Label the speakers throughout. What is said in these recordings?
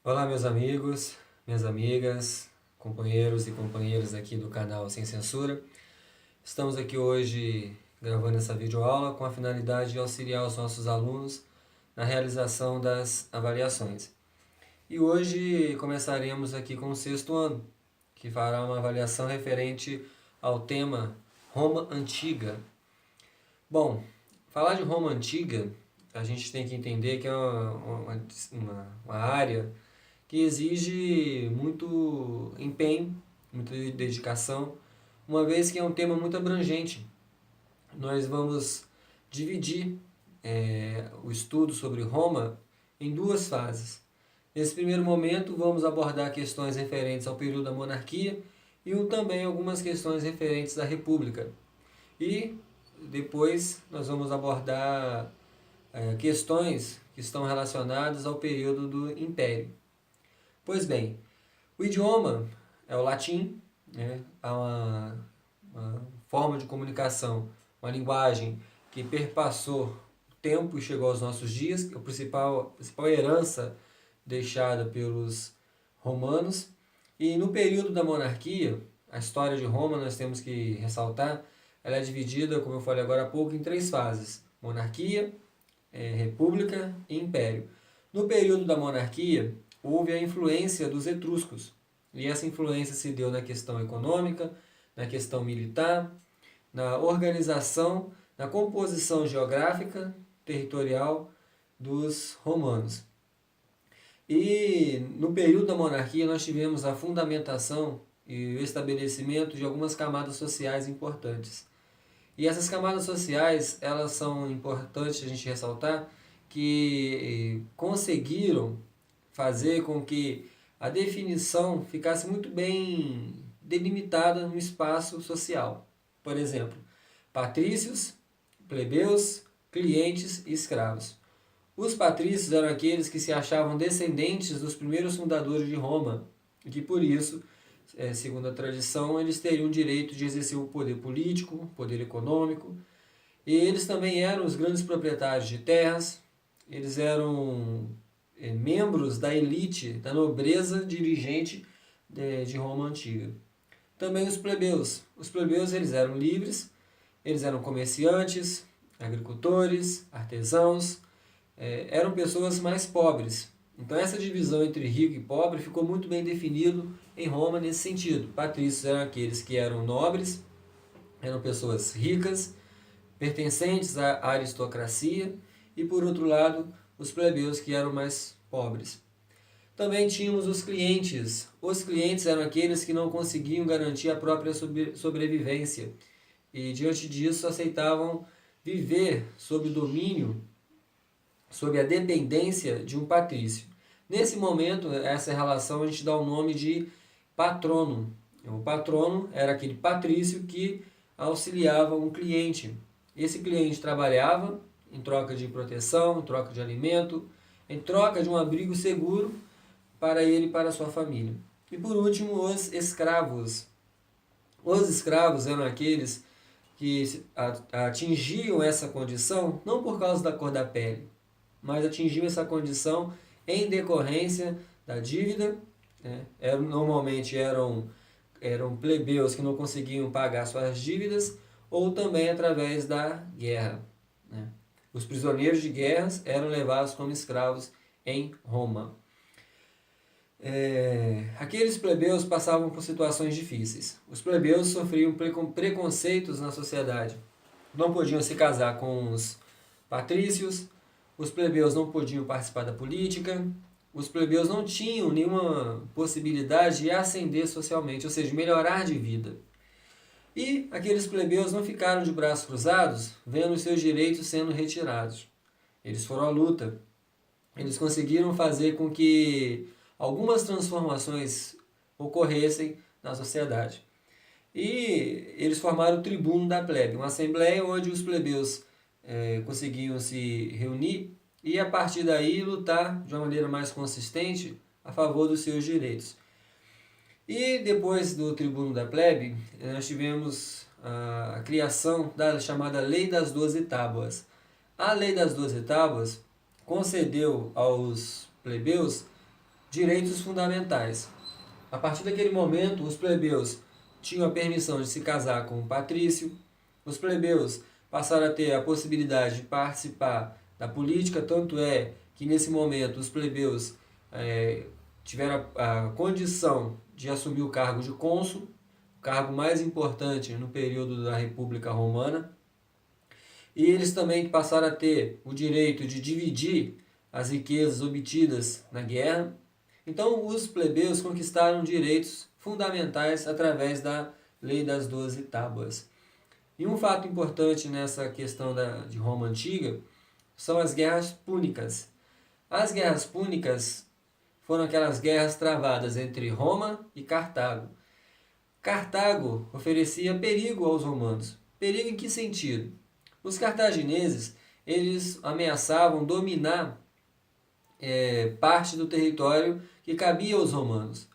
Speaker 1: Olá, meus amigos, minhas amigas, companheiros e companheiras aqui do canal Sem Censura. Estamos aqui hoje gravando essa videoaula com a finalidade de auxiliar os nossos alunos na realização das avaliações. E hoje começaremos aqui com o sexto ano, que fará uma avaliação referente ao tema Roma Antiga. Bom, falar de Roma Antiga, a gente tem que entender que é uma área que exige muito empenho, muita dedicação, uma vez que é um tema muito abrangente. Nós vamos dividir o estudo sobre Roma em duas fases. Nesse primeiro momento, vamos abordar questões referentes ao período da monarquia e também algumas questões referentes à república. E depois nós vamos abordar questões que estão relacionadas ao período do Império. Pois bem, o idioma é o latim, né? Há uma forma de comunicação, uma linguagem que perpassou o tempo e chegou aos nossos dias, a principal herança deixada pelos romanos. E no período da monarquia, a história de Roma, nós temos que ressaltar, ela é dividida, como eu falei agora há pouco, em três fases: monarquia, república e império. No período da monarquia, houve a influência dos etruscos. E essa influência se deu na questão econômica, na questão militar, na organização, na composição geográfica, territorial dos romanos. E no período da monarquia nós tivemos a fundamentação e o estabelecimento de algumas camadas sociais importantes. E essas camadas sociais, elas são importantes a gente ressaltar, que conseguiram fazer com que a definição ficasse muito bem delimitada no espaço social. Por exemplo, patrícios, plebeus, clientes e escravos. Os patrícios eram aqueles que se achavam descendentes dos primeiros fundadores de Roma, e que por isso, segundo a tradição, eles teriam o direito de exercer o poder político, o poder econômico, e eles também eram os grandes proprietários de terras, eles eram membros da elite, da nobreza dirigente de Roma Antiga. Também os plebeus. Os plebeus eles eram livres, eles eram comerciantes, agricultores, artesãos, eram pessoas mais pobres. Então essa divisão entre rico e pobre ficou muito bem definido em Roma nesse sentido. Patrícios eram aqueles que eram nobres, eram pessoas ricas, pertencentes à aristocracia, e por outro lado, os plebeus que eram mais pobres. Também tínhamos os clientes. Os clientes eram aqueles que não conseguiam garantir a própria sobrevivência e diante disso aceitavam viver sob o domínio, sob a dependência de um patrício. Nesse momento, essa relação a gente dá o nome de patrono. O patrono era aquele patrício que auxiliava um cliente. Esse cliente trabalhava em troca de proteção, em troca de alimento, em troca de um abrigo seguro para ele e para a sua família. E por último, os escravos. Os escravos eram aqueles que atingiam essa condição não por causa da cor da pele, mas atingiam essa condição em decorrência da dívida. Normalmente eram plebeus que não conseguiam pagar suas dívidas, ou também através da guerra. Os prisioneiros de guerras eram levados como escravos em Roma. Aqueles plebeus passavam por situações difíceis. Os plebeus sofriam preconceitos na sociedade. Não podiam se casar com os patrícios, os plebeus não podiam participar da política, os plebeus não tinham nenhuma possibilidade de ascender socialmente, ou seja, melhorar de vida. E aqueles plebeus não ficaram de braços cruzados, vendo os seus direitos sendo retirados. Eles foram à luta. Eles conseguiram fazer com que algumas transformações ocorressem na sociedade. E eles formaram o tribuno da plebe, uma assembleia onde os plebeus conseguiam se reunir e a partir daí lutar de uma maneira mais consistente a favor dos seus direitos. E depois do tribuno da plebe, nós tivemos a criação da chamada Lei das 12 Tábuas. A Lei das 12 Tábuas concedeu aos plebeus direitos fundamentais. A partir daquele momento, os plebeus tinham a permissão de se casar com um patrício, os plebeus passaram a ter a possibilidade de participar da política, tanto é que nesse momento os plebeus tiveram a condição de assumir o cargo de cônsul, o cargo mais importante no período da República Romana, e eles também passaram a ter o direito de dividir as riquezas obtidas na guerra. Então os plebeus conquistaram direitos fundamentais através da Lei das 12 Tábuas. E um fato importante nessa questão de Roma Antiga são as guerras púnicas. As guerras púnicas foram aquelas guerras travadas entre Roma e Cartago. Cartago oferecia perigo aos romanos. Perigo em que sentido? Os cartagineses, eles ameaçavam dominar parte do território que cabia aos romanos.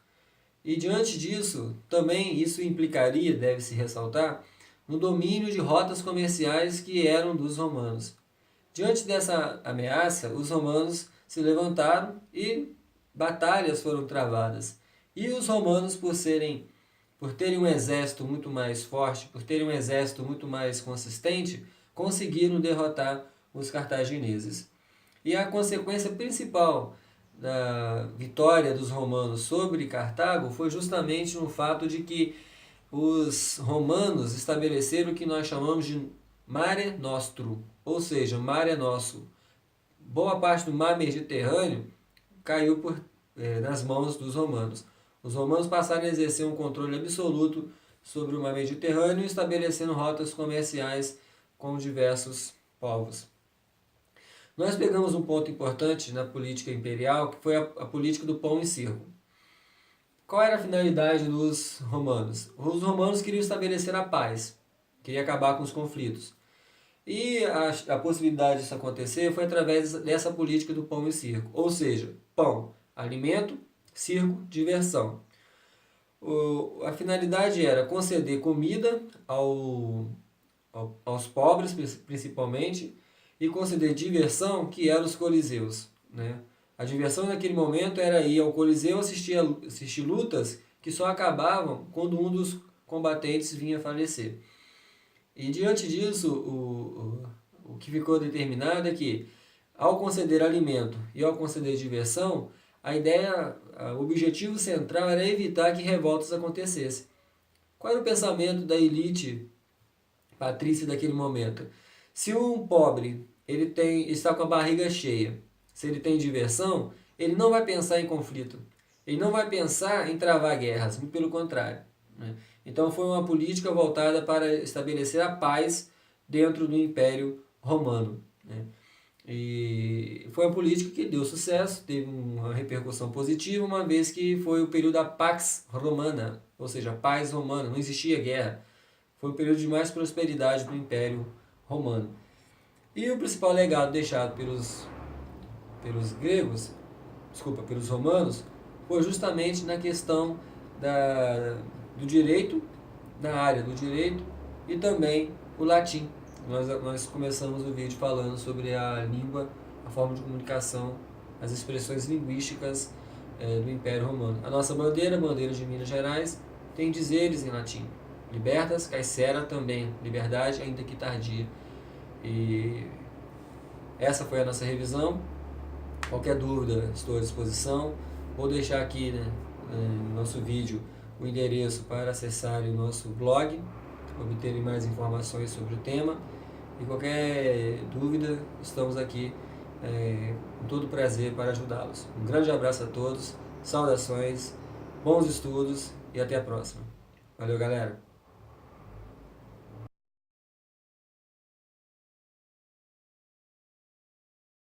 Speaker 1: E diante disso, também isso implicaria, deve-se ressaltar, no domínio de rotas comerciais que eram dos romanos. Diante dessa ameaça, os romanos se levantaram e batalhas foram travadas. E os romanos, por terem um exército muito mais forte, por terem um exército muito mais consistente, conseguiram derrotar os cartagineses. E a consequência principal da vitória dos romanos sobre Cartago foi justamente no fato de que os romanos estabeleceram o que nós chamamos de Mare Nostrum, ou seja, mar é nosso. Boa parte do mar Mediterrâneo caiu nas mãos dos romanos. Os romanos passaram a exercer um controle absoluto sobre o mar Mediterrâneo, estabelecendo rotas comerciais com diversos povos. Nós pegamos um ponto importante na política imperial, que foi a política do pão e circo. Qual era a finalidade dos romanos? Os romanos queriam estabelecer a paz, queriam acabar com os conflitos. E a possibilidade disso acontecer foi através dessa política do pão e circo. Ou seja, pão, alimento, circo, diversão. A finalidade era conceder comida aos pobres, principalmente, e conceder diversão, que eram os coliseus, né? A diversão naquele momento era ir ao coliseu assistir lutas que só acabavam quando um dos combatentes vinha a falecer. E diante disso, o que ficou determinado é que, ao conceder alimento e ao conceder diversão, o objetivo central era evitar que revoltas acontecessem. Qual era o pensamento da elite patrícia daquele momento? Se um pobre está com a barriga cheia, se ele tem diversão, ele não vai pensar em conflito. Ele não vai pensar em travar guerras, muito pelo contrário, né? Então foi uma política voltada para estabelecer a paz dentro do Império Romano, né? E foi uma política que deu sucesso, teve uma repercussão positiva, uma vez que foi o período da Pax Romana, ou seja, a paz romana, não existia guerra. Foi o período de mais prosperidade do Império Romano. E o principal legado deixado pelos romanos, foi justamente na questão do direito, na área do direito, e também o latim. Nós começamos o vídeo falando sobre a língua, a forma de comunicação, as expressões linguísticas do Império Romano. A nossa bandeira, a bandeira de Minas Gerais, tem dizeres em latim. Libertas, caecera também, liberdade, ainda que tardia. E essa foi a nossa revisão. Qualquer dúvida, estou à disposição. Vou deixar aqui, no nosso vídeo o endereço para acessarem o nosso blog, obterem mais informações sobre o tema. E qualquer dúvida, estamos aqui com todo prazer para ajudá-los. Um grande abraço a todos, saudações, bons estudos e até a próxima. Valeu, galera!